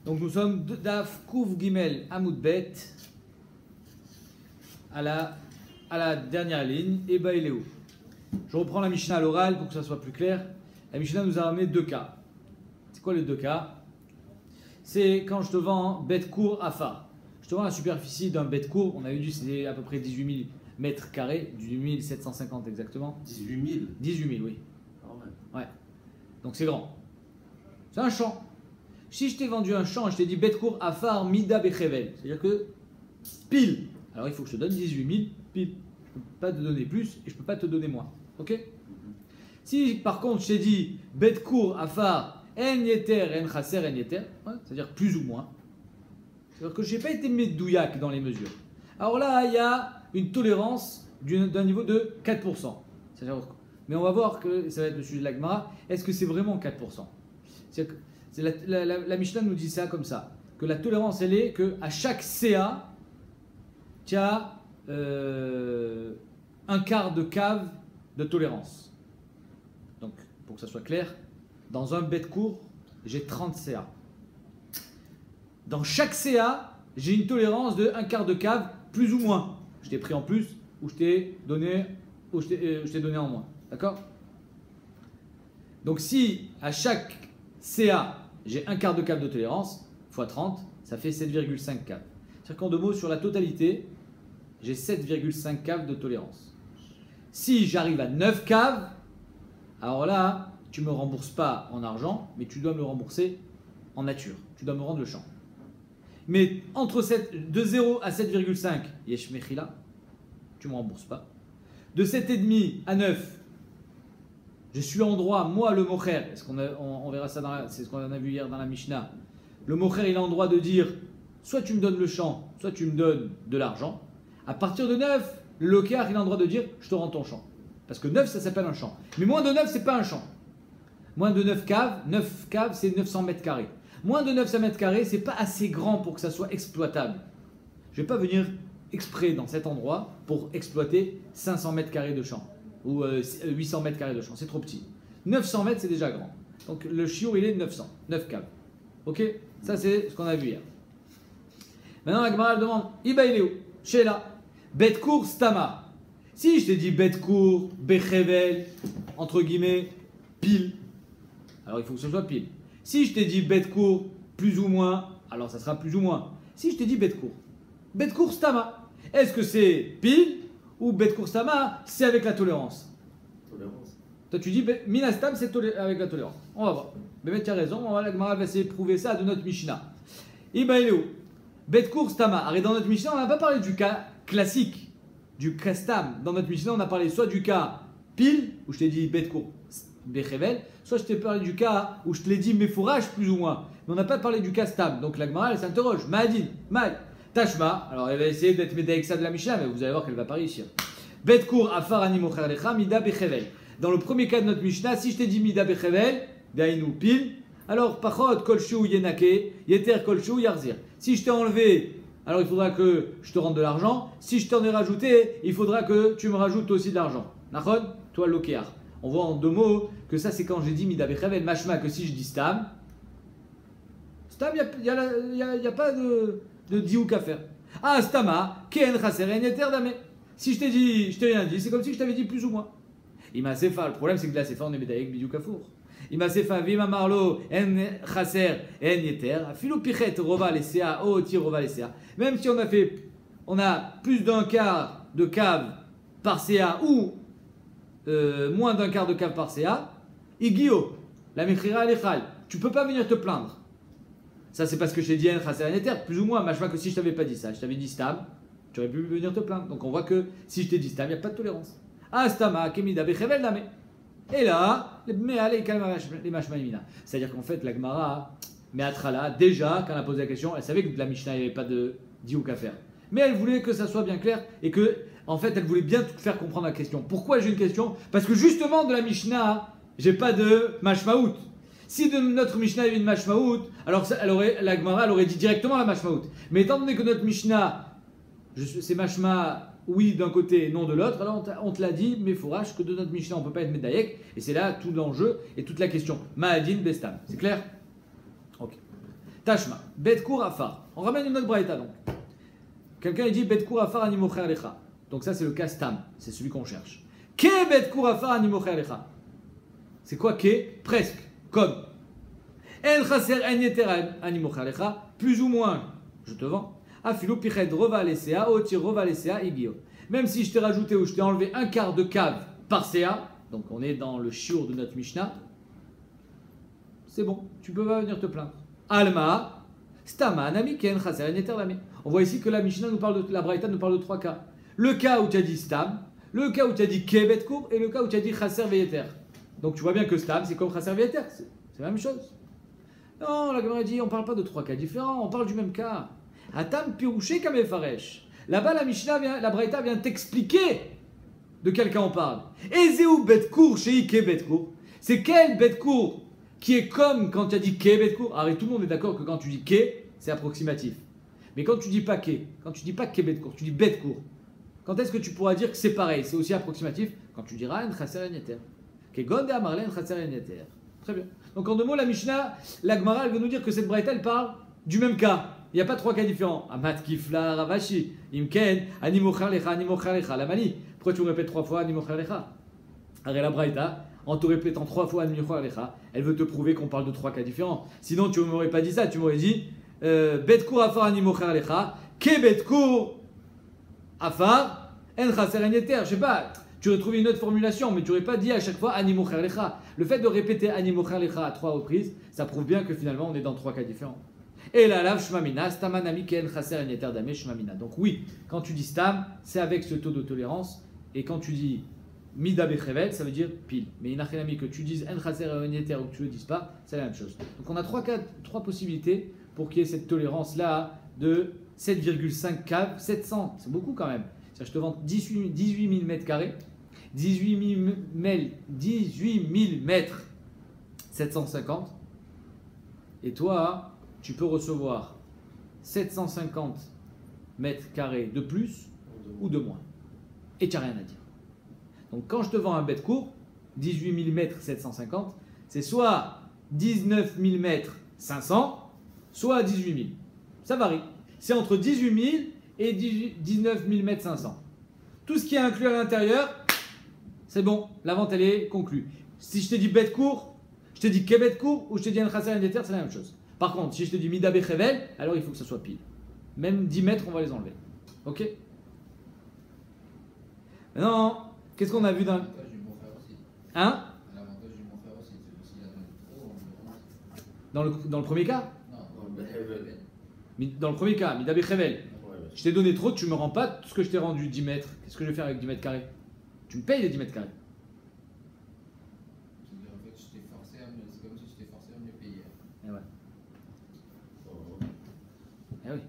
Donc nous sommes Daf Kouf Gimel Amoudbet à la dernière ligne. Et Baïléou. Je reprends la Mishnah à l'oral pour que ça soit plus clair. La Mishnah nous a ramené deux cas. C'est quoi les deux cas? C'est quand je te vends bête court Afar. Je te vends la superficie d'un bête court. On avait dit c'est à peu près 18 000 mètres carrés, 18 750 exactement. 18 000 18 000, oui. Quand même. Ouais. Donc c'est grand. C'est un champ. Si je t'ai vendu un champ et je t'ai dit bête court Afar Mida Bechevel, c'est-à-dire que pile. Alors il faut que je te donne 18 000 pile. Je ne peux pas te donner plus et je ne peux pas te donner moins. Ok? Si par contre je t'ai dit bête court Afar En Yeter En Chaser En Yeter, c'est-à-dire plus ou moins, c'est-à-dire que je n'ai pas été médouillac dans les mesures. Alors là, il y a une tolérance d'un niveau de 4%. Mais on va voir que ça va être le sujet de la Gemara. Est-ce que c'est vraiment 4%? La Mishnah nous dit ça comme ça. Que la tolérance, elle est qu'à chaque CA, tu as un quart de cave de tolérance. Donc, pour que ça soit clair, dans un bête court, j'ai 30 CA. Dans chaque CA, j'ai une tolérance de un quart de cave, plus ou moins. Je t'ai pris en plus, ou je t'ai donné, en moins. D'accord? Donc si à chaque CA, j'ai un quart de cave de tolérance, x 30, ça fait 7,5 caves. C'est-à-dire qu'en deux mots, sur la totalité, j'ai 7,5 caves de tolérance. Si j'arrive à 9 caves, alors là, tu ne me rembourses pas en argent, mais tu dois me le rembourser en nature. Tu dois me rendre le champ. Mais entre de 0 à 7,5, yesh mechila, tu ne me rembourses pas. De 7,5 à 9, je suis en droit, moi le mocher, on verra ça, c'est ce qu'on a vu hier dans la Mishnah. Le mocher, il a en droit de dire, soit tu me donnes le champ, soit tu me donnes de l'argent. À partir de 9, le locar, il a en droit de dire, je te rends ton champ. Parce que 9, ça s'appelle un champ. Mais moins de 9, c'est pas un champ. Moins de 9 caves, c'est 900 mètres carrés. Moins de 900 mètres carrés, c'est pas assez grand pour que ça soit exploitable. Je vais pas venir exprès dans cet endroit pour exploiter 500 mètres carrés de champ ou 800 mètres carrés de champ. C'est trop petit. 900 mètres, c'est déjà grand. Donc le chiot, il est 900, 9 caves. Ok? Ça, c'est ce qu'on a vu hier. Maintenant, la Gemara demande Iba il est où? Sheila. Bet court stama. Si je t'ai dit bet court, bechevel, entre guillemets, pile, alors il faut que ce soit pile. Si je t'ai dit bête court, plus ou moins, alors ça sera plus ou moins. Si je t'ai dit bête court stama, est-ce que c'est pile ou bête court stama, c'est avec la tolérance? Tolérance. Toi tu dis minastam, c'est avec la tolérance. On va voir. Mais tu as raison, la Gemara va essayer de prouver ça de notre Mishnah. Iba il est où? Bête court stama. Alors dans notre Mishnah, on n'a pas parlé du cas classique, du cas stam. Dans notre Mishnah, on a parlé soit du cas pile, où je t'ai dit bête court bechevel, soit je t'ai parlé du cas où je te l'ai dit méfourage plus ou moins, mais on n'a pas parlé du cas stam. Donc la Gemara, elle s'interroge. Ma'adin, mal, tashma. Alors elle va essayer d'être médaille avec ça de la Mishnah, mais vous allez voir qu'elle va pas réussir. Bet court afar animocher lecha mida bechevel. Dans le premier cas de notre Mishnah, si je t'ai dit mida bechevel, dainu pile, alors pachot kolshu yenake, yeter kolshu yarzir. Si je t'ai enlevé, alors il faudra que je te rende de l'argent. Si je t'en ai rajouté, il faudra que tu me rajoutes aussi de l'argent. Nachon, toi l'okéar. On voit en deux mots que ça c'est quand j'ai dit mida bechevel, mashma que si je dis stam, il n'y a pas de diouk à faire. Ah, stama, ken chaser en yeter dame. Si je t'ai dit, je t'ai rien dit, c'est comme si je t'avais dit plus ou moins. Ima sefa, le problème c'est que là sefa on est médaillé bidiouk afour. Ima sefa, vima marlo, en chaser en yeter, filou pichet rova lesea, o tir rova lesea. Même si on a plus d'un quart de cave par CA ou moins d'un quart de cave par CA, Igio, la mechira alechal, tu peux pas venir te plaindre. Ça c'est parce que je t'ai dit en chaser en yeter, plus ou moins, mais je vois que si je t'avais pas dit ça, je t'avais dit stam, tu aurais pu venir te plaindre. Donc on voit que si je t'ai dit stam, il n'y a pas de tolérance. Ah stama, kemida bechevel dame. Et là, c'est-à-dire qu'en fait la Gemara, Meatrala, déjà quand elle a posé la question, elle savait que de la Mishnah il n'y avait pas de diouk à faire. Mais elle voulait que ça soit bien clair et que en fait, elle voulait bien te faire comprendre la question. Pourquoi j'ai une question? Parce que justement, de la Mishnah, j'ai pas de mashmaout. Si de notre Mishnah il y avait une mashmaout, alors la Gemara elle aurait dit directement la mashmaout. Mais étant donné que notre Mishnah, c'est mashma, oui d'un côté, non de l'autre, alors on te l'a dit, mais fourrage que de notre Mishnah on peut pas être médaillek. Et c'est là tout l'enjeu et toute la question. Ma'adin bestam. C'est clair? Ok. Tashma, Bet Kour Afar. On ramène une autre braïta donc. Quelqu'un il dit Bet Kour Afar animocher lecha. Donc ça c'est le cas Stam, c'est celui qu'on cherche. Ke Bet Kour Afar animocher lecha. C'est quoi Ke? Presque, comme. En chaser en yeter animocher lecha, plus ou moins, je te vends. Afilou piched rova lesea, oti rova lesea igio. Même si je t'ai rajouté ou je t'ai enlevé un quart de cave par CA, donc on est dans le shiur de notre Mishnah, c'est bon, tu peux pas venir te plaindre. Alma, stama, nami, ken, chaser, neter, lami. On voit ici que la Mishnah nous parle de, la Braïta nous parle de trois cas. Le cas où tu as dit stam, le cas où tu as dit kebet kour, et le cas où tu as dit chaser, veyeter. Donc tu vois bien que stam, c'est comme chaser, veyeter, c'est la même chose. Non, la Gemara dit, on parle pas de trois cas différents, on parle du même cas. Atam pirouché kamefaresh. Là-bas, la Mishnah vient, la Braïta vient t'expliquer de quel cas on parle. Ezeu bet kour chez Ike bet kour. C'est quel bet kour qui est comme quand tu as dit ke bet kour. Alors tout le monde est d'accord que quand tu dis ke, c'est approximatif. Mais quand tu dis pas ke, quand tu dis pas ke bet kour, tu dis bet kour. Quand est-ce que tu pourras dire que c'est pareil, c'est aussi approximatif? Quand tu diras en chaser en yeter. Ke gonde amarle en chaser en yeter. Très bien. Donc en deux mots, la Mishnah, la Gemara, elle veut nous dire que cette Braïta, elle parle du même cas. Il n'y a pas trois cas différents. Amat kifla ravashi. Imken, animocher lecha, la mani. Pourquoi tu me répètes trois fois animocher lecha? Arrête la Braïta, en te répétant trois fois animocher lecha, elle veut te prouver qu'on parle de trois cas différents. Sinon, tu ne m'aurais pas dit ça. Tu m'aurais dit bet kour afar animocher lecha, ke bet kour afar, en chaser en yeter. Je sais pas. Tu aurais trouvé une autre formulation, mais tu n'aurais pas dit à chaque fois animocher lecha. Le fait de répéter animocher lecha à trois reprises, ça prouve bien que finalement on est dans trois cas différents. Et la lave shmamina, stamanami ken chaser en yeter dame shmamina. Donc oui, quand tu dis stam, c'est avec ce taux de tolérance. Et quand tu dis mida bechevel, ça veut dire pile. Mais inachenami, que tu dises en chaser en yeter ou que tu ne le dises pas, c'est la même chose. Donc on a trois possibilités pour qu'il y ait cette tolérance-là de 7,5 caves, 700. C'est beaucoup quand même. C'est-à-dire, je te vends 18 000 mètres carrés. 18 000 mètres 750 et toi tu peux recevoir 750 mètres carrés de plus ou de moins et tu n'as rien à dire. Donc quand je te vends un bet court 18 000 mètres 750, c'est soit 19 000 mètres 500 soit 18 000, ça varie, c'est entre 18 000 et 19 000 mètres 500. Tout ce qui est inclus à l'intérieur, c'est bon, la vente elle est conclue. Si je te dis bet court, je te dis kebet court ou je te dis un chaser en yeter, c'est la même chose. Par contre, si je te dis mida bechevel, alors il faut que ça soit pile. Même 10 mètres, on va les enlever. Ok? Maintenant, qu'est-ce qu'on a vu dans. L'avantage du bon frère aussi. Hein? L'avantage du bon frère aussi, c'est aussi la donne trop. Dans le premier cas? Non, dans le bechevel. Dans le premier cas, mida bechevel. Ouais, Je t'ai donné trop, tu me rends pas tout ce que je t'ai rendu 10 mètres. Qu'est-ce que je vais faire avec 10 mètres carrés? Tu me payes les 10 mètres carrés. C'est-à-dire, en fait, je t'ai forcé à me. C'est comme si je t'ai forcé à me payer. Et ouais. ouais. Eh oui.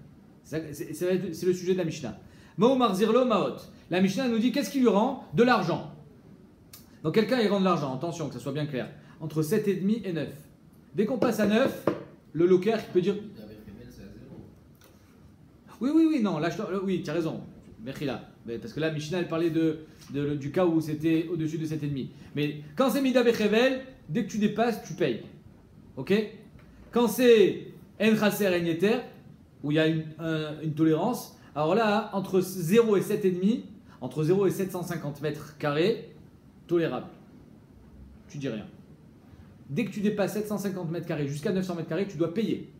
C'est le sujet de la Mishnah. Mo marzirlo maot. La Mishnah nous dit qu'est-ce qui lui rend? De l'argent. Donc quelqu'un il rend de l'argent, attention que ça soit bien clair. Entre 7,5 et 9. Dès qu'on passe à 9, le locker il peut dire. Mida bechevel, c'est à 0. Oui, non, là, oui, tu as raison. Mechila. Parce que là, Mishnah, elle parlait du cas où c'était au-dessus de 7,5. Mais quand c'est Mida Bechevel, dès que tu dépasses, tu payes. Ok? Quand c'est En Chaser En Yeter, où il y a une tolérance, alors là, entre 0 et 7,5, entre 0 et 750 mètres carrés, tolérable. Tu dis rien. Dès que tu dépasses 750 mètres carrés jusqu'à 900 mètres carrés, tu dois payer.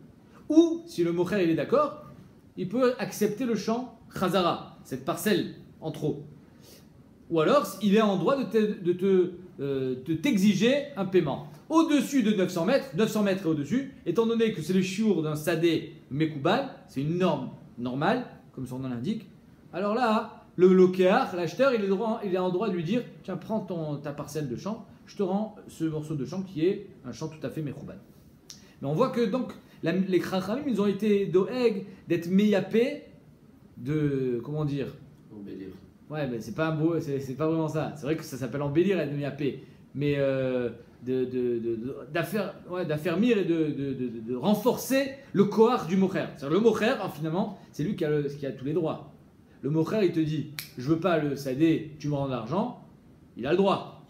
Ou, si le mocher il est d'accord, il peut accepter le champ Khazara, cette parcelle en trop. Ou alors, il est en droit de t'exiger un paiement. Au-dessus de 900 mètres et au-dessus, étant donné que c'est le chiour d'un sadé Mekoubal, c'est une norme normale, comme son nom l'indique, alors là, le lokéar, l'acheteur, il est en droit de lui dire tiens, prends ta parcelle de champ, je te rends ce morceau de champ qui est un champ tout à fait Mekoubal. Mais on voit que donc, les Chachamim, ils ont été doeg d'être meyapé de. Comment dire? Embellir. Ouais, mais c'est pas un beau, c'est pas vraiment ça. C'est vrai que ça s'appelle embellir et meyapé. Mais d'affermir et de renforcer le kohar du mocher. C'est-à-dire le mocher, finalement, c'est lui qui a tous les droits. Le mocher, il te dit je veux pas le sadé, tu me rends de l'argent, il a le droit.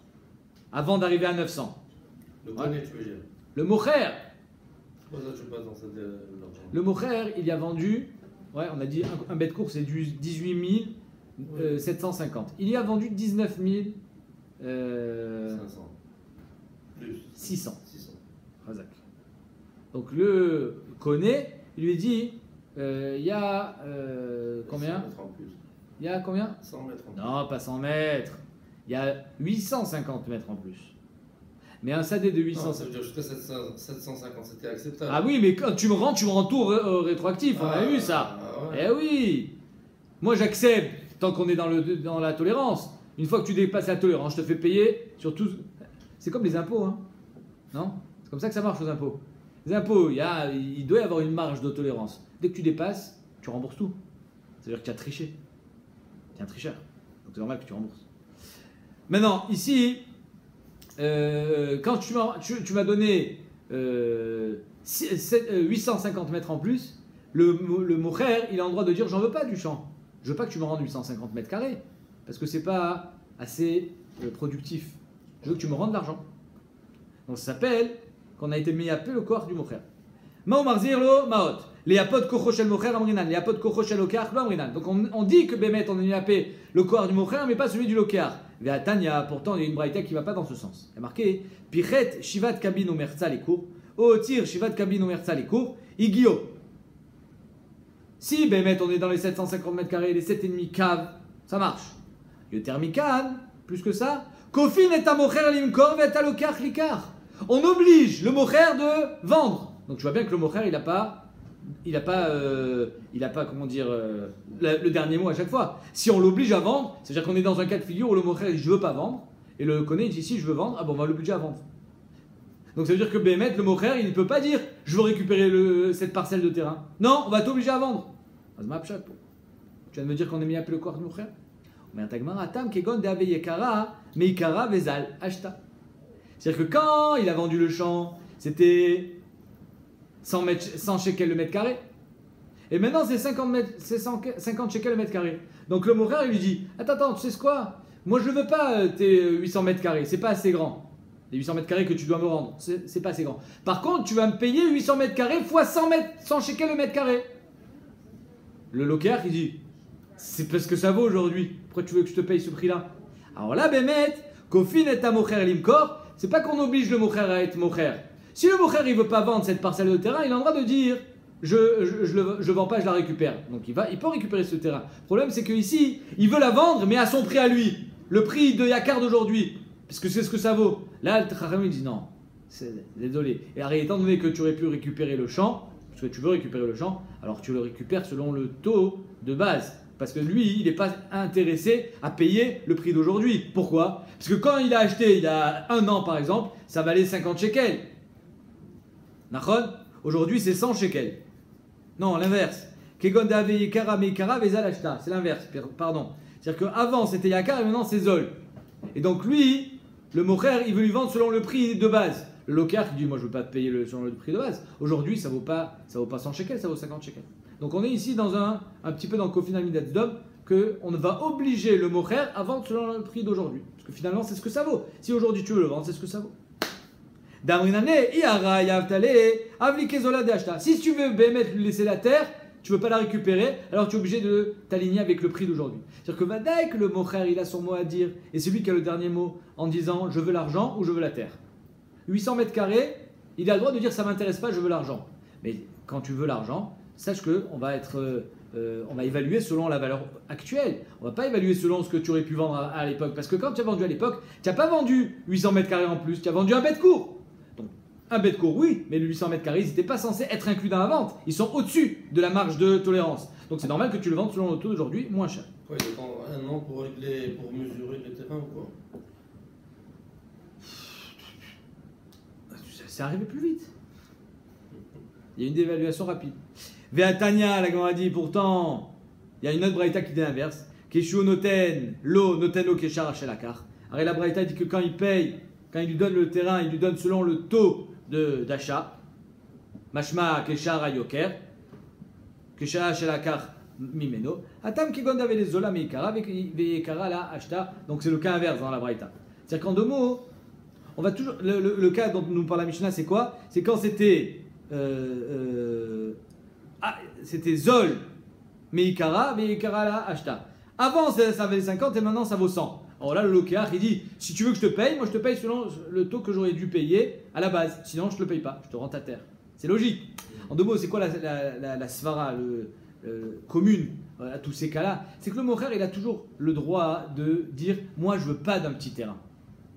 Avant d'arriver à 900. Le bonnet, tu veux dire. Le mocher, Pourquoi ça tu passes dans cette l'argent? Le mocher, il y a vendu, ouais, on a dit un bête court, c'est du 18 750. Il y a vendu 19 500. Plus. 600. 600. Razak. Donc le connaît, il lui dit il y a combien? 100 mètres en plus. Il y a combien? 100 mètres en plus. Non, pas 100 mètres. Il y a 850 mètres en plus. Mais un sadé de Non, 800. ça veut dire jusqu'à 750, c'était acceptable. Ah oui, mais quand tu me rends tout rétroactif. On a vu ça. Ouais. Eh oui. Moi j'accepte tant qu'on est dans la tolérance. Une fois que tu dépasses la tolérance, je te fais payer sur tout. C'est comme les impôts, hein. Non? C'est comme ça que ça marche aux impôts. Les impôts, il doit y avoir une marge de tolérance. Dès que tu dépasses, tu rembourses tout. C'est-à-dire que tu as triché. Tu es un tricheur. Donc c'est normal que tu rembourses. Maintenant, ici, quand tu m'as donné 850 mètres en plus, le mocher, il a le droit de dire j'en veux pas du champ. Je veux pas que tu me rendes 850 mètres carrés. Parce que c'est pas assez productif. Je veux que tu me rendes l'argent. Donc ça s'appelle qu'on a été mis à peu le corps du mocher. Mao marzir lo maot. Les apot kocho shel mocher amrinan. Les apot kocho shel lokar lo amrinan. Donc on dit que Bémet on a mis à peu le corps du mocher, mais pas celui du lokar. Ve'atanya, pourtant il y a une braïta qui va pas dans ce sens. Il y a marqué Pichet shivat kabin ou merza les cours. Otir shivat kabin ou merza les cours. Igio. Si Bémet on est dans les 750 mètres carrés, les 7,5 caves, ça marche. Le thermican, plus que ça. Kofin est un mocher limkor ve'et lokar likar. On oblige le mocher de vendre. Donc tu vois bien que le mocher il a pas comment dire le dernier mot à chaque fois. Si on l'oblige à vendre, c'est-à-dire qu'on est dans un cas de figure où le mocher dit je veux pas vendre et le connaît il dit si je veux vendre, ah bon on va l'obliger à vendre. Donc ça veut dire que Bémet le mocher il ne peut pas dire je veux récupérer cette parcelle de terrain. Non, on va t'obliger à vendre. Tu viens de me dire qu'on est mis à peu le corps du mocher. C'est-à-dire que quand il a vendu le champ, c'était 100 shekels le mètre carré. Et maintenant, c'est 50 shekels le mètre carré. Donc le mocher, il lui dit attends, tu sais ce quoi? Moi, je ne veux pas tes 800 mètres carrés, c'est pas assez grand. Les 800 mètres carrés que tu dois me rendre, c'est pas assez grand. Par contre, tu vas me payer 800 mètres carrés fois 100 shekels le mètre carré. Le locker, il dit c'est parce que ça vaut aujourd'hui. Pourquoi tu veux que je te paye ce prix-là? Alors là, Bémet, Kofin est un mocher limkor, c'est pas qu'on oblige le mocher à être mocher. Si le mocher il veut pas vendre cette parcelle de terrain, il a le droit de dire je vends pas, je la récupère. Donc il peut récupérer ce terrain. Le problème c'est que ici, il veut la vendre, mais à son prix à lui. Le prix de Yakar d'aujourd'hui. Parce que c'est ce que ça vaut. Là, le Trachamim dit non. Désolé. Et étant donné que tu aurais pu récupérer le champ, parce que tu veux récupérer le champ, alors tu le récupères selon le taux de base. Parce que lui, il n'est pas intéressé à payer le prix d'aujourd'hui. Pourquoi? Parce que quand il a acheté, il y a un an par exemple, ça valait 50 shekels. Nachon? Aujourd'hui, c'est 100 shekels. Non, l'inverse. Kegon dave yekara meikara vezal ashta. C'est l'inverse, pardon. C'est-à-dire qu'avant, c'était yakar et maintenant, c'est zol. Et donc lui, le mocher, il veut lui vendre selon le prix de base. Le locar, il dit, moi, je ne veux pas te payer selon le prix de base. Aujourd'hui, ça vaut pas 100 shekels, ça vaut 50 shekels. Donc on est ici dans un petit peu dans le Kofin Amidat Dom, qu'on va obliger le mocher à vendre selon le prix d'aujourd'hui. Parce que finalement, c'est ce que ça vaut. Si aujourd'hui tu veux le vendre, c'est ce que ça vaut. Si tu veux Bémet lui laisser la terre, tu ne veux pas la récupérer, alors tu es obligé de t'aligner avec le prix d'aujourd'hui. C'est-à-dire que Vadaï, que le mocher, il a son mot à dire, et c'est lui qui a le dernier mot en disant je veux l'argent ou je veux la terre. 800 mètres carrés, il a le droit de dire ça ne m'intéresse pas, je veux l'argent. Mais quand tu veux l'argent, sache qu'on va évaluer selon la valeur actuelle. On ne va pas évaluer selon ce que tu aurais pu vendre à l'époque. Parce que quand tu as vendu à l'époque, tu n'as pas vendu 800 mètres carrés en plus, tu as vendu un bête court. Donc, un bête court, oui, mais les 800 mètres carrés, ils n'étaient pas censés être inclus dans la vente. Ils sont au-dessus de la marge de tolérance. Donc, c'est normal que tu le vendes selon le taux d'aujourd'hui moins cher. Quoi, il attend un an pour mesurer le terrain ou quoi? C'est arrivé plus vite. Il y a une dévaluation rapide. Ve'atania, la Gemara dit, pourtant, il y a une autre braïta qui dit l'inverse. Keshu noten lo keshar shelakar. Alors la braïta dit que quand il paye, quand il lui donne le terrain, il lui donne selon le taux d'achat. Mashma keshar ayoker. Keshar shelakar mimeno. Atam kigonda velezola meikara veikara la ashta. Donc c'est le cas inverse dans la braïta. C'est-à-dire qu'en deux mots, on va toujours, le cas dont nous parle la Mishnah, c'est quoi? C'est quand c'était c'était Zol, Meikara là, Ashta. Avant ça valait 50 et maintenant ça vaut 100. Alors là, le Lokéach, il dit, si tu veux que je te paye, moi je te paye selon le taux que j'aurais dû payer à la base. Sinon, je ne te le paye pas, je te rends ta terre. C'est logique. En deux mots, c'est quoi la svara commune à tous ces cas-là? C'est que le mocher, il a toujours le droit de dire, moi je veux pas d'un petit terrain.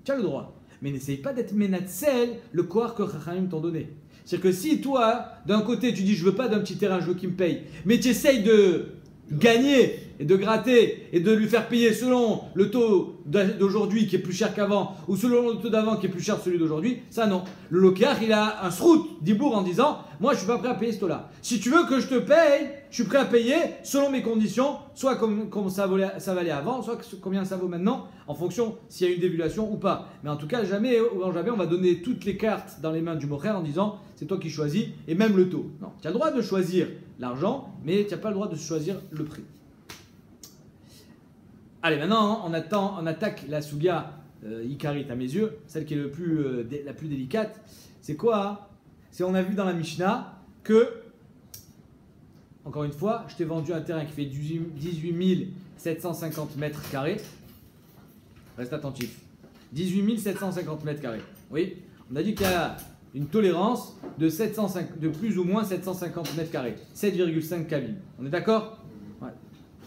Tu as le droit. Mais n'essaye pas d'être ménatsel le kohar que Chachamim t'ont donné. C'est-à-dire que si toi, d'un côté, tu dis, je veux pas d'un petit terrain, je veux qu'il me paye, mais tu essayes de gagner et de gratter et de lui faire payer selon le taux d'aujourd'hui qui est plus cher qu'avant ou selon le taux d'avant qui est plus cher que celui d'aujourd'hui, ça non. Le Lokéach, il a un srout d'Ibour en disant, moi je suis pas prêt à payer ce taux-là. Si tu veux que je te paye, je suis prêt à payer selon mes conditions, soit comme ça valait avant, soit combien ça vaut maintenant, en fonction s'il y a une dévaluation ou pas. Mais en tout cas, jamais on va donner toutes les cartes dans les mains du mocher en disant, c'est toi qui choisis, et même le taux. Non, tu as le droit de choisir l'argent, mais tu n'as pas le droit de choisir le prix. Allez, maintenant, on attaque la Suga Ikarit à mes yeux, celle qui est la plus délicate. C'est quoi? C'est on a vu dans la Mishnah que, encore une fois, je t'ai vendu un terrain qui fait 18 750 mètres carrés. Reste attentif. 18 750 mètres carrés. Oui, on a dit qu'il y a une tolérance de plus ou moins 750 mètres carrés. 7,5 cabines. On est d'accord? Ouais.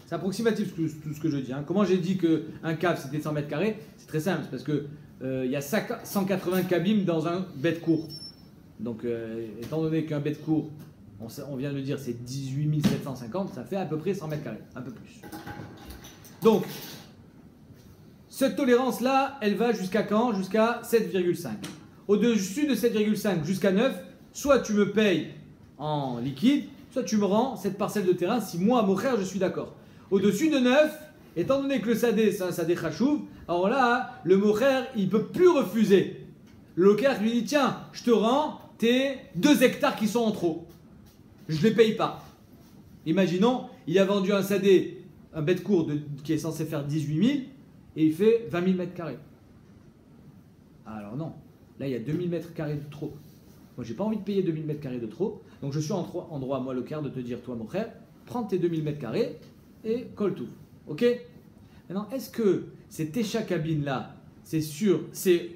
C'est approximatif tout ce que je dis. Hein. Comment j'ai dit qu'un cave c'était 100 mètres carrés? C'est très simple, c'est parce que y a 180 cabines dans un bête court. Donc, étant donné qu'un bête court, on vient de le dire, c'est 18 750, ça fait à peu près 100 mètres carrés, un peu plus. Donc, cette tolérance-là, elle va jusqu'à quand? Jusqu'à 7,5. Au-dessus de 7,5 jusqu'à 9, soit tu me payes en liquide, soit tu me rends cette parcelle de terrain si moi, mon frère, je suis d'accord. Au-dessus de 9, étant donné que le sadé, c'est un sadé chachouv, alors là, le mocher, il ne peut plus refuser. Le lokéach lui dit, tiens, je te rends tes 2 hectares qui sont en trop. Je ne les paye pas. Imaginons, il a vendu un sadé, un bête court qui est censé faire 18 000, et il fait 20 000 mètres carrés. Alors non, là il y a 2000 mètres carrés de trop. Moi j'ai pas envie de payer 2000 mètres carrés de trop, donc je suis en droit, moi lokéach, de te dire, toi mon frère, prends tes 2000 mètres carrés et colle tout. Ok? Maintenant, est-ce que ces Técha cabines là, c'est sûr, c'est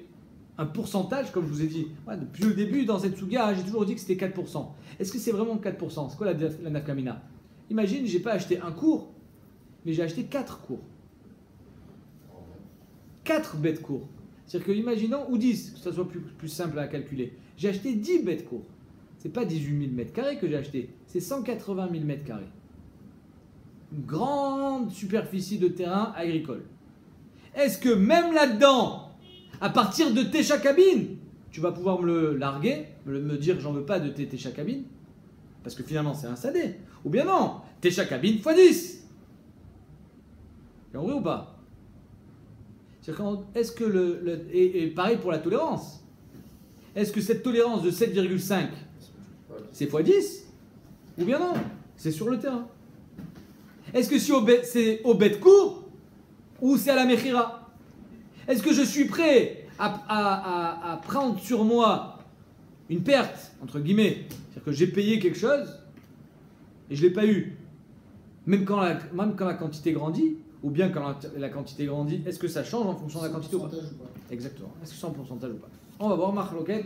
un pourcentage, comme je vous ai dit, ouais, depuis le début dans cette Suga, j'ai toujours dit que c'était 4%. Est-ce que c'est vraiment 4%? C'est quoi la nafkamina? Imagine, j'ai pas acheté un cours, mais j'ai acheté 4 cours. 4 bêtes cours. C'est-à-dire que, imaginons, ou 10, que ça soit plus simple à calculer. J'ai acheté 10 bêtes cours. C'est pas 18 000 mètres carrés que j'ai acheté, c'est 180 000 mètres carrés. Une grande superficie de terrain agricole. Est-ce que même là-dedans, à partir de Técha cabine, tu vas pouvoir me le larguer, me dire j'en veux pas de tes Técha cabine? Parce que finalement c'est un sadé. Ou bien non, Técha cabine x 10. C'est vrai ou pas? Est-ce que et pareil pour la tolérance. Est-ce que cette tolérance de 7,5 c'est x 10? Ou bien non, c'est sur le terrain. Est-ce que c'est au bête court ou c'est à la mechira? Est-ce que je suis prêt à prendre sur moi une perte, entre guillemets, c'est-à-dire que j'ai payé quelque chose et je ne l'ai pas eu, même quand la quantité grandit, ou bien quand la quantité grandit, est-ce que ça change en fonction de la quantité ou pas? Exactement. Est-ce que c'est en pourcentage ou pas? On va voir Machloket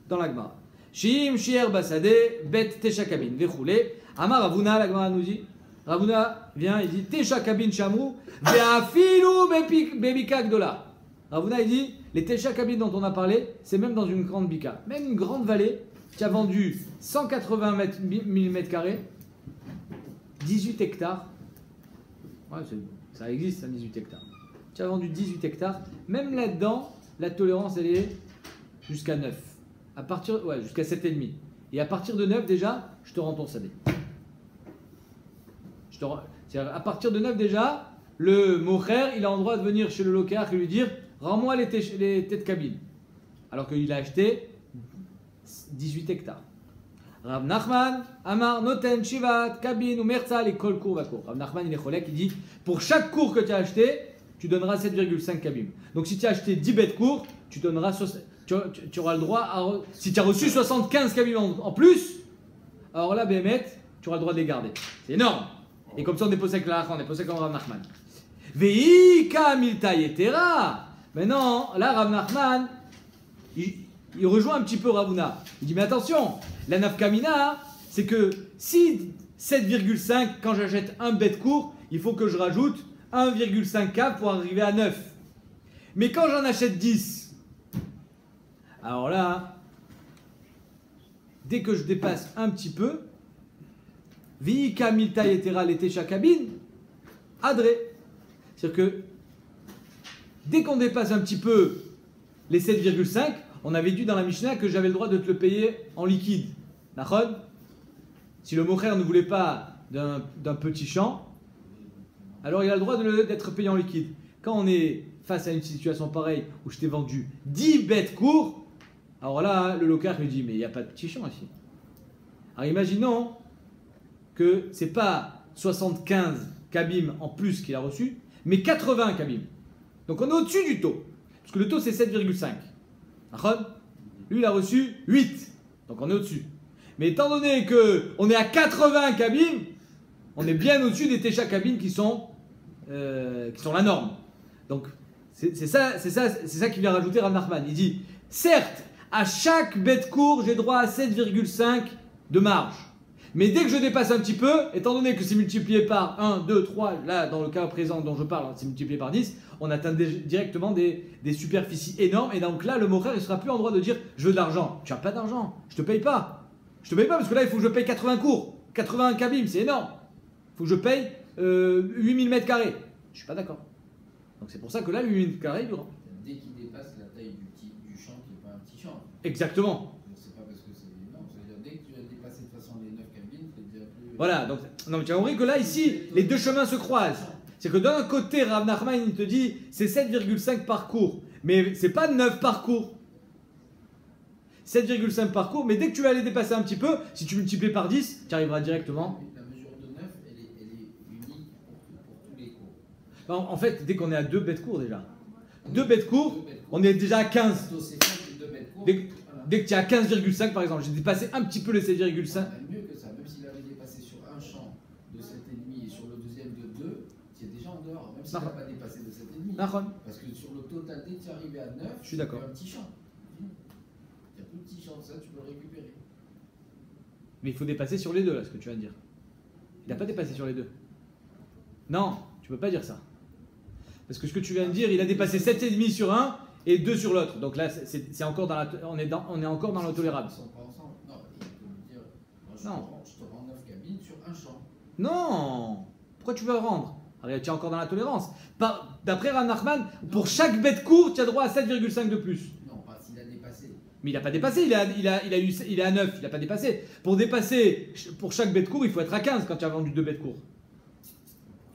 dans la Gemara. Shim, Shier, Basadeh, Bet, Técha Kabin, Vechoulé. Amar Ravuna, la Gemara nous dit. Ravuna vient, il dit Técha Kabin Chamou, Ve'afilu Bebika Gdola. Ravuna, il dit les Técha Kabin dont on a parlé, c'est même dans une grande bika, même une grande vallée qui a vendu 180 000 mètres carrés, 18 hectares. Ouais, ça existe, ça, 18 hectares. Tu as vendu 18 hectares. Même là-dedans, la tolérance, elle est jusqu'à 9. Jusqu'à 7,5. Et à partir de 9, déjà, je te rends ton sadé. À partir de 9, déjà, le mocher, il a le droit de venir chez le lokéach et lui dire « Rends-moi les têtes cabines ». Alors qu'il a acheté 18 hectares. Rav Nachman, Amar, Noten, Shivat, Kabin, ou Merzal et Kol Kour Vakour. Rav Nachman, il est cholek, il dit pour chaque cours que tu as acheté, tu donneras 7,5 kabim. Donc si tu as acheté 10 bêtes cours, tu auras le droit à. Si tu as reçu 75 kabim en plus, alors là, Béhémet, tu auras le droit de les garder. C'est énorme. Et comme ça, on est posé avec la Racha, on est posé comme Rav Nachman. Veika milta yetera. Maintenant, là, Rav Nachman, il rejoint un petit peu Ravuna. Il dit, mais attention, la nafkamina, c'est que si 7,5, quand j'achète un bet court, il faut que je rajoute 1,5 K pour arriver à 9. Mais quand j'en achète 10, alors là, dès que je dépasse un petit peu, Vika milta yetera letesha kabine, adré. C'est-à-dire que dès qu'on dépasse un petit peu les 7,5, on avait dit dans la Mishnah que j'avais le droit de te le payer en liquide. Nachon? Si le mocher ne voulait pas d'un petit champ, alors il a le droit d'être payé en liquide. Quand on est face à une situation pareille où je t'ai vendu 10 bêtes courts, alors là, le local me dit, mais il n'y a pas de petit champ ici. Alors imaginons que ce n'est pas 75 kabim en plus qu'il a reçu, mais 80 kabim. Donc on est au-dessus du taux. Parce que le taux c'est 7,5. Lui il a reçu 8. Donc on est au-dessus. Mais étant donné qu'on est à 80 kabim, on est bien au-dessus des Tesha kabim qui sont la norme. Donc c'est ça qu'il vient rajouter Rav Nachman. Il dit, certes, à chaque bête court, j'ai droit à 7,5 de marge. Mais dès que je dépasse un petit peu, étant donné que c'est multiplié par 1, 2, 3, là dans le cas présent dont je parle, c'est multiplié par 10, on atteint directement des superficies énormes. Et donc là, le mocher, il ne sera plus en droit de dire je veux de l'argent. Tu n'as pas d'argent, je te paye pas. Je te paye pas parce que là, il faut que je paye 80 cours. 80 kabim, c'est énorme. Il faut que je paye 8000 mètres carrés. Je suis pas d'accord. Donc c'est pour ça que là, 8000 mètres carrés, il durera. Dès qu'il dépasse la taille du champ, qui n'est pas un petit champ. Exactement. C'est pas parce que c'est énorme. Ça veut dire dès que tu as dépassé de toute façon les 9 cabines, c'est déjà plus. Voilà, donc non, mais tu as compris que là, ici, les deux chemins se croisent. C'est que d'un côté, Rav Nachman, il te dit c'est 7,5 parcours, mais c'est pas 9 parcours. 7,5 parcours, mais dès que tu vas aller dépasser un petit peu, si tu multiplies par 10, tu arriveras directement. La mesure de 9, elle est unique pour tous les cours. En fait, dès qu'on est à 2 bêtes cours déjà. 2 bêtes cours, on est déjà à 15. Dès que tu es à 15,5 par exemple, j'ai dépassé un petit peu les 7,5. Mieux que ça, même s'il avait dépassé sur un champ de 7,5 et sur le deuxième de 2, tu es déjà en dehors, même s'il n'a pas dépassé de 7,5. Parce que sur le total, dès que tu es arrivé à 9, je suis d'accord. Tu as un petit champ. Il y a tout petit champ, ça tu peux le récupérer. Mais il faut dépasser sur les deux, là, ce que tu viens de dire. Il n'a pas dépassé sur les deux. Non, tu peux pas dire ça. Parce que ce que tu viens de dire, il a dépassé 7,5 sur un et 2 sur l'autre. Donc là, c'est encore on est encore dans le tolérable. Ils sont pas ensemble. Non, il peut me dire, moi, je te rends 9 cabines sur un champ. Non. Pourquoi tu veux rendre? Tu es encore dans la tolérance. D'après Rav Nachman, pour chaque bête court, tu as droit à 7,5 de plus. Non, pas s'il a dépassé. Mais il n'a pas dépassé, il est à 9, il n'a pas dépassé. Pour dépasser, pour chaque bête court, il faut être à 15 quand tu as vendu 2 bêtes courts.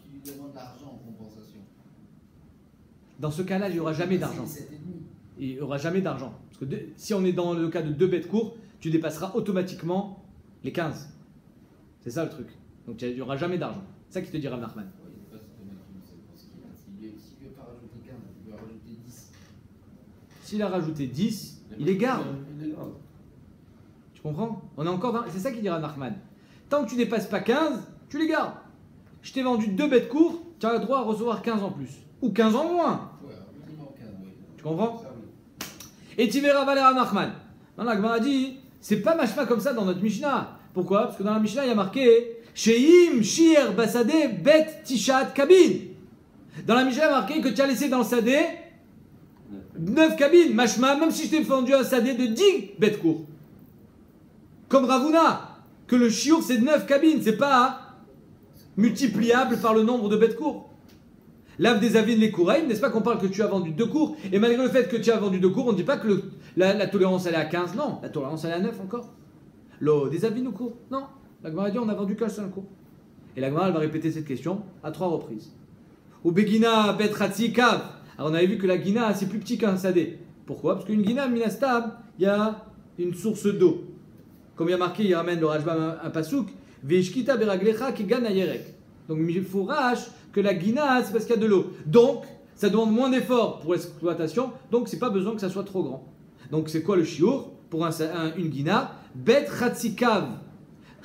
Il lui demande de l'argent en compensation. Dans ce cas-là, il n'y aura jamais d'argent. Il n'y aura jamais d'argent. Parce que si on est dans le cas de 2 bêtes courts, tu dépasseras automatiquement les 15. C'est ça le truc. Donc il n'y aura jamais d'argent. C'est ça qui te dira Nachman. S'il ne veut pas rajouter 15, il veut rajouter 10. S'il a rajouté 10, il les garde. Tu comprends? On est encore dans... C'est ça qui dira Nachman. Tant que tu dépasses pas 15, tu les gardes. Je t'ai vendu 2 bêtes courts, tu as le droit à recevoir 15 en plus. Ou 15 en moins. Ouais, minimum 15, oui. Tu comprends? Ça, oui. Et tu verras Valera Nachman. La Gemara a dit, c'est pas machma comme ça dans notre Mishnah. Pourquoi? Parce que dans la Mishnah, il y a marqué Sheim Shir Basade Bet Tishat Kabin. Dans la Mishnah, il y a marqué que tu as laissé dans le sadé 9 cabines. Machma, même si je t'ai vendu un sadé de 10 bêtes courts. Comme Ravuna, que le chiour c'est 9 cabines, c'est pas multipliable par le nombre de bêtes courts. L'ave des avines les courailles, n'est-ce pas qu'on parle que tu as vendu 2 cours? Et malgré le fait que tu as vendu 2 cours, on ne dit pas que la tolérance elle est à 15, non, la tolérance elle est à 9 encore. L'eau des avines ou cours? Non, la Gemara dit on a vendu qu'un seul cours. Et la Gemara elle va répéter cette question à 3 reprises. Ou Begina Bet Ratzi Kav. Alors on avait vu que la Guina c'est plus petit qu'un sadé. Pourquoi? Parce qu'une Guina Minastab, il y a une source d'eau. Comme il y a marqué, il ramène le Rajbam un pasouk, Veishkita Beraglecha Kegan Ayerek. Donc il faut que la Guina c'est parce qu'il y a de l'eau. Donc ça demande moins d'efforts pour l'exploitation, donc c'est pas besoin que ça soit trop grand. Donc c'est quoi le chiour pour une Guina? Bet Ratzi Kav.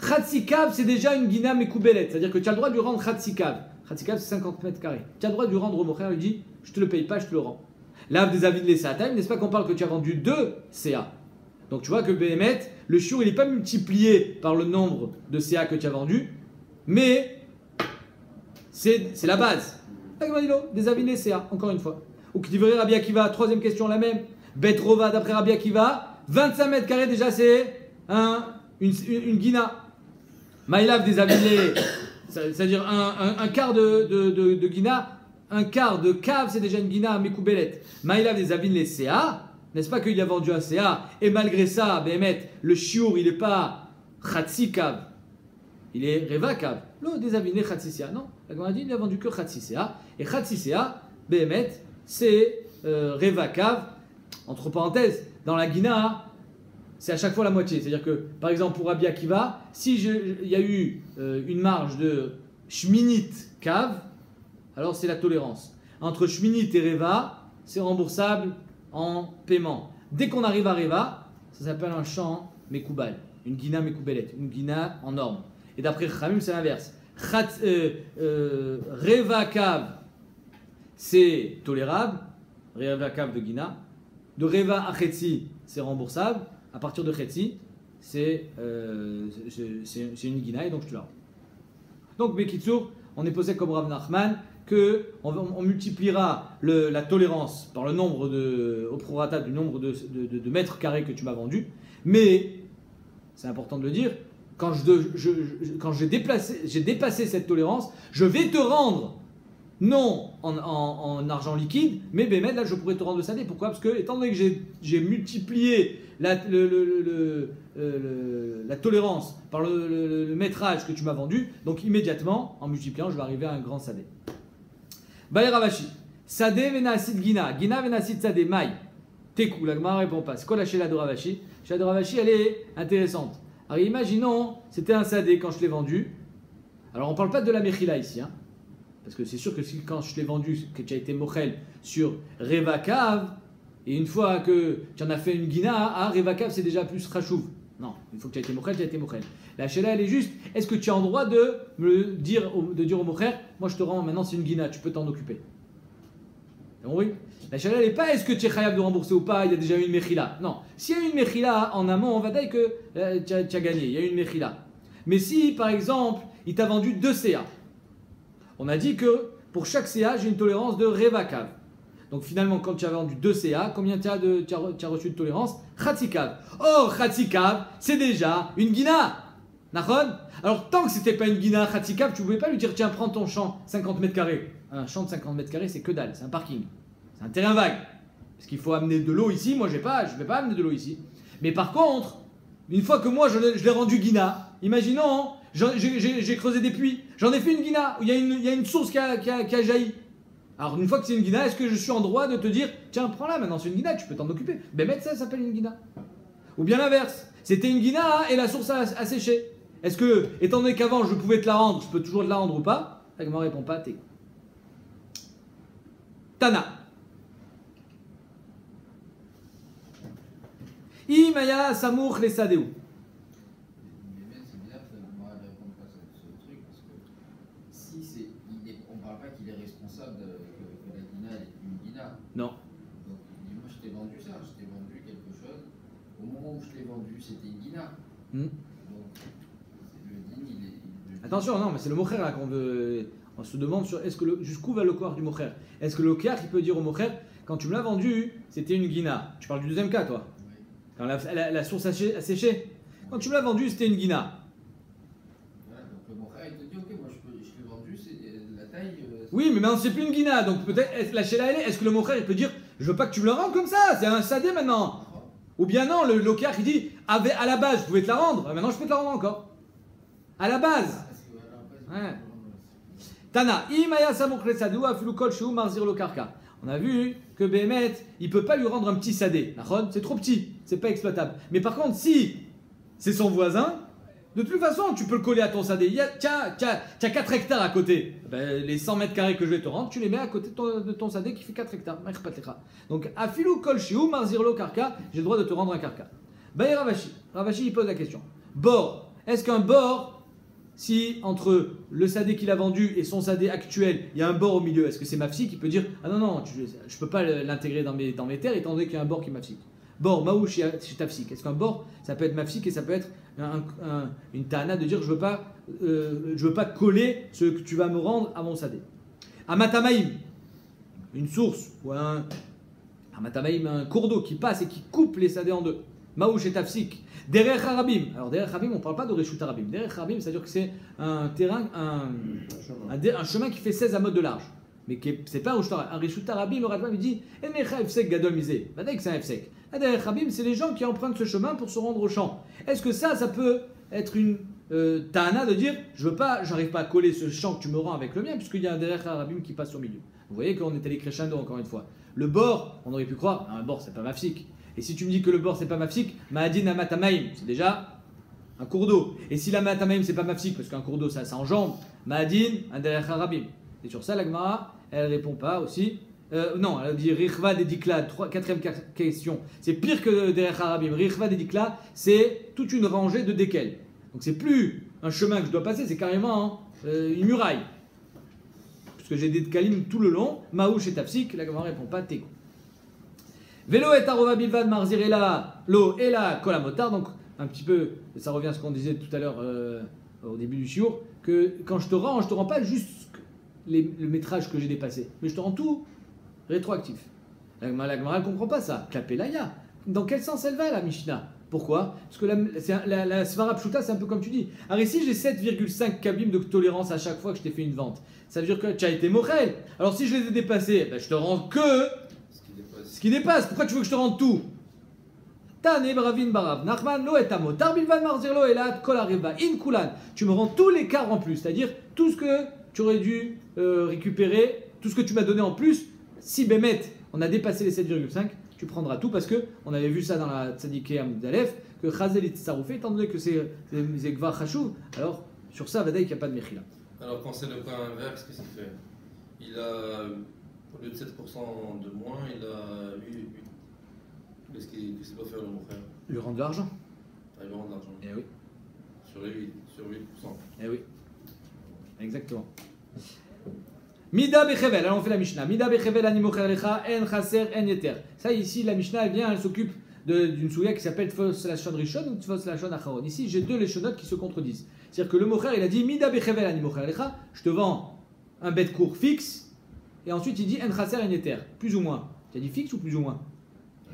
Khatsikav, c'est déjà une guina mekoubelet. C'est-à-dire que tu as le droit de lui rendre Khatsikav. Khatsikav, c'est 50 mètres carrés. Tu as le droit de lui rendre au mocher, il dit je te le paye pas, je te le rends. Là, des avis de l'Essatim, n'est-ce pas qu'on parle que tu as vendu 2 CA. Donc tu vois que Béhémet, le chiour, il n'est pas multiplié par le nombre de CA que tu as vendu, mais c'est la base. Des avis de l'Essatim, encore une fois. Ou qui livrait Rabbi Akiva, troisième question, la même. Bet Rova, d'après Rabbi Akiva, 25 mètres carrés, déjà c'est une guina. Maïlav des avilés, c'est-à-dire un quart de guina, un quart de cave, c'est déjà une guina à Mekoubelet. Maïlav des avilés CA, n'est-ce pas qu'il a vendu un CA, et malgré ça, Béhémet, le chiour, il n'est pas Khatsi cave, il est Reva cave. Non, des avilés Khatsi CA, non. La Gemara dit il n'a vendu que Khatsi CA, et Khatsi CA, Béhémet, c'est Reva cave, entre parenthèses, dans la guina, c'est à chaque fois la moitié. C'est-à-dire que, par exemple, pour Rabbi Akiva, si il y a eu une marge de Shminit Kav, alors c'est la tolérance. Entre Shminit et Reva, c'est remboursable en paiement. Dès qu'on arrive à Reva, ça s'appelle un champ Mekoubal, une guina Mekoubelet, une guina en norme. Et d'après Khamim, c'est l'inverse. Reva Kav, c'est tolérable, Reva Kav de guina. De Reva à Chetzi, c'est remboursable. À partir de Chetzi, c'est une guina et donc je te la rends. Donc, Bekitsur, on est posé comme Rav Nachman qu'on multipliera la tolérance par le nombre au prorata du nombre de mètres carrés que tu m'as vendu. Mais, c'est important de le dire, quand j'ai dépassé cette tolérance, je vais te rendre, non en argent liquide, mais Bémet, là je pourrais te rendre le sadé. Pourquoi? Parce que, étant donné que j'ai multiplié la tolérance par le métrage que tu m'as vendu, donc immédiatement, en multipliant, je vais arriver à un grand sadé. Baï Ravashi, sadé venasid gina, gina venasid sadé, maï. Tekou, la Gemara répond pas. C'est quoi la shéla de Ravashi? La shéla de Ravashi, elle est intéressante. Alors imaginons, c'était un sadé quand je l'ai vendu. Alors on ne parle pas de la mechila ici, hein. Parce que c'est sûr que quand je l'ai vendu, que tu as été mochel sur Reva Kav, et une fois que tu en as fait une guina, Reva Kav c'est déjà plus rachouv. Non, il faut que tu aies été mochel, tu as été mochel. La chéla elle est juste, est-ce que tu as le droit de dire au mocher, moi je te rends, maintenant c'est une guina, tu peux t'en occuper. Oui. La chéla elle n'est pas, est-ce que tu es khayab de rembourser ou pas, il y a déjà eu une mechila. Non, s'il y a eu une mechila en amont, on va dire que tu as gagné, il y a eu une mechila. Mais si par exemple, il t'a vendu 2 CA, on a dit que pour chaque CA, j'ai une tolérance de Reva Kav. Donc finalement, quand tu as vendu 2 CA, combien tu as reçu de tolérance? Khatsi Kav. Or, Khatsi Kav, c'est déjà une guina. Nachon? Alors, tant que ce n'était pas une guina Khatsi Kav, tu ne pouvais pas lui dire tiens, prends ton champ 50 mètres carrés. Un champ de 50 mètres carrés, c'est que dalle, c'est un parking. C'est un terrain vague. Parce qu'il faut amener de l'eau ici. Moi, je ne vais pas amener de l'eau ici. Mais par contre, une fois que moi, je l'ai rendu guina, imaginons. J'ai creusé des puits, j'en ai fait une guina, où il y a une source qui a jailli. Alors une fois que c'est une guina, est-ce que je suis en droit de te dire tiens prends-la maintenant c'est une guina, tu peux t'en occuper? Ben mettre ça s'appelle une guina. Ou bien l'inverse, c'était une guina et la source a séché. Est-ce que, étant donné qu'avant je pouvais te la rendre, je peux toujours te la rendre ou pas? Ça ne me répond pas, t'es. Tana. Imaya Samour les Sadéou. Non. Donc, moi je t'ai vendu ça, je t'ai vendu quelque chose. Au moment où je l'ai vendu, c'était une guina. Donc, le din, attention, non, mais c'est le mocher là qu'on veut. On se demande sur jusqu'où va le corps du mocher. Est-ce que le koach il peut dire au mocher quand tu me l'as vendu, c'était une guina? Tu parles du deuxième cas, toi. Oui. Quand la source a séché. Quand tu me l'as vendu, c'était une guina. Voilà, donc le mocher il te dit ok, moi je l'ai vendu, c'est la taille. Oui, mais maintenant c'est plus une guina, donc peut-être la chéla elle est. Est-ce que le mocher il peut dire je veux pas que tu me le rendes comme ça, c'est un sadé maintenant? Ou bien non, le koach il dit à la base je pouvais te la rendre, maintenant je peux te la rendre encore. À la base. Ouais. Tana, imaya samukre sadou afilu kol sheu marzir lo karka. On a vu que Béhémet, il peut pas lui rendre un petit sadé. C'est trop petit, c'est pas exploitable. Mais par contre, si c'est son voisin, de toute façon, tu peux le coller à ton sadé. Tiens, 4 hectares à côté. Ben, les 100 mètres carrés que je vais te rendre, tu les mets à côté de ton sadé qui fait 4 hectares. Donc, afilu kol sheu marzir lo karka, j'ai le droit de te rendre un karka. Baï Ravashi, il pose la question. Bor, est-ce qu'un bord, si entre le sadé qu'il a vendu et son sadé actuel, il y a un bord au milieu, est-ce que c'est mafsik qui peut dire ah non, je ne peux pas l'intégrer dans mes terres étant donné qu'il y a un bord qui est mafsik. Bord, maou chez tafsik. Est-ce qu'un bord, ça peut être mafsik et ça peut être une ta'ana de dire je veux pas coller ce que tu vas me rendre à mon sadé. Amatamaïm, une source ou un cours d'eau qui passe et qui coupe les sadés en deux. Maouch et tafsik. Derech harabim. Alors derech harabim, on ne parle pas de reshut harabim. Derech harabim, c'est-à-dire que c'est un terrain, un chemin qui fait 16 amot de large. Mais c'est pas un reshut harabim. Le Radvan lui dit Enecha efsek gadol misé. Bah dès que c'est un efsek. Derech harabim, c'est les gens qui empruntent ce chemin pour se rendre au champ. Est-ce que ça peut être une ta'ana de dire j'arrive pas à coller ce champ que tu me rends avec le mien puisqu'il y a un derech harabim qui passe au milieu. Vous voyez qu'on est allé crescendo encore une fois. Le bord, on aurait pu croire, un bord c'est pas mafsik. Et si tu me dis que le bord c'est pas mafsik, ma'adin amatamaim, c'est déjà un cours d'eau. Et si la matamaim c'est pas mafsik, parce qu'un cours d'eau ça enjambe, ma'adin un derech harabim. Et sur ça la Gemara, elle répond pas aussi. Non, elle dit Rikhva Dedikla, quatrième question. C'est pire que derech harabim. Rikhva Dedikla, c'est toute une rangée de dékels. Donc c'est plus un chemin que je dois passer, c'est carrément une muraille. Puisque j'ai des kalim tout le long, maouch et tafsik, la Gemara répond pas, tekou. Vélo et arova bilvad marzirela, l'eau et la kolamotar. Donc un petit peu, ça revient à ce qu'on disait tout à l'heure au début du shiur, que quand je te rends pas juste le métrage que j'ai dépassé, mais je te rends tout rétroactif. La Gemara ne comprend pas ça. Klapelaya. Dans quel sens elle va la Mishnah? Pourquoi? Parce que la Svara Pshuta, c'est un peu comme tu dis. Alors ici, j'ai 7,5 kabim de tolérance à chaque fois que je t'ai fait une vente. Ça veut dire que tu as été mochel. Alors si je les ai dépassés, je te rends que ce qui dépasse. Pourquoi tu veux que je te rende tout? Tane bravin barav. Nachman lo et amo. Tarbilvan marzirlo elat kol areva in kulan. Tu me rends tous les quarts en plus. C'est-à-dire tout ce que tu aurais dû récupérer, tout ce que tu m'as donné en plus. Si Bémet, on a dépassé les 7,5, tu prendras tout parce que on avait vu ça dans la Tzadikeh Amudalef, que Chazel Saroufé, étant donné que c'est Gvar Chachouv, alors sur ça, Vadaï, il n'y a pas de Mechila. Alors quand c'est le cas inverse, qu'est-ce qu'il fait? Il a, au lieu de 7% de moins, il a 8. Qu'est-ce qu'il doit faire le Mokhel? Lui rendre de l'argent. Il lui rend de l'argent. Eh oui. Sur 8%. Eh oui. Exactement. Mida bechevel, alors on fait la Mishnah. Mida bechevel animocher lecha en chaser en yeter. Ça ici, la Mishnah, elle s'occupe d'une souya qui s'appelle Tfos Lashon Rishon ou Tfos Lashon Acharon. Ici, j'ai deux leshonotes qui se contredisent. C'est-à-dire que le mocher, il a dit Mida bechevel animocher lecha, je te vends un bet court fixe, et ensuite il dit en chaser en yeter, plus ou moins. Tu as dit fixe ou plus ou moins?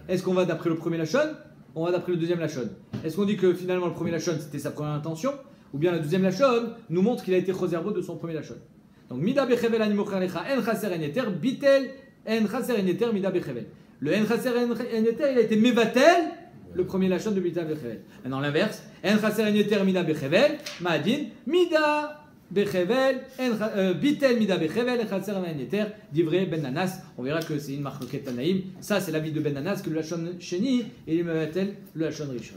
Est-ce qu'on va d'après le premier Lashon? On va d'après le deuxième Lashon. Est-ce qu'on dit que finalement le premier Lashon c'était sa première intention? Ou bien la deuxième Lashon nous montre qu'il a été choserbo de son premier Lashon? Donc, mida bechevel animocher lecha en chaser en yeter, bitel en chaser en yeter, mida bechevel. Le en chaser en yeter, il a été mevatel, le premier lachon de mida bechevel. Maintenant, l'inverse, en chaser en yeter, mida bechevel, ma'adin, mida bechevel, bitel mida bechevel, en chaser en yeter, divrei ben nanas. On verra que c'est une marque tanaïm. Ça, c'est l'avis de ben nanas, que le lachon sheni, et il mevatel, le lachon rishon.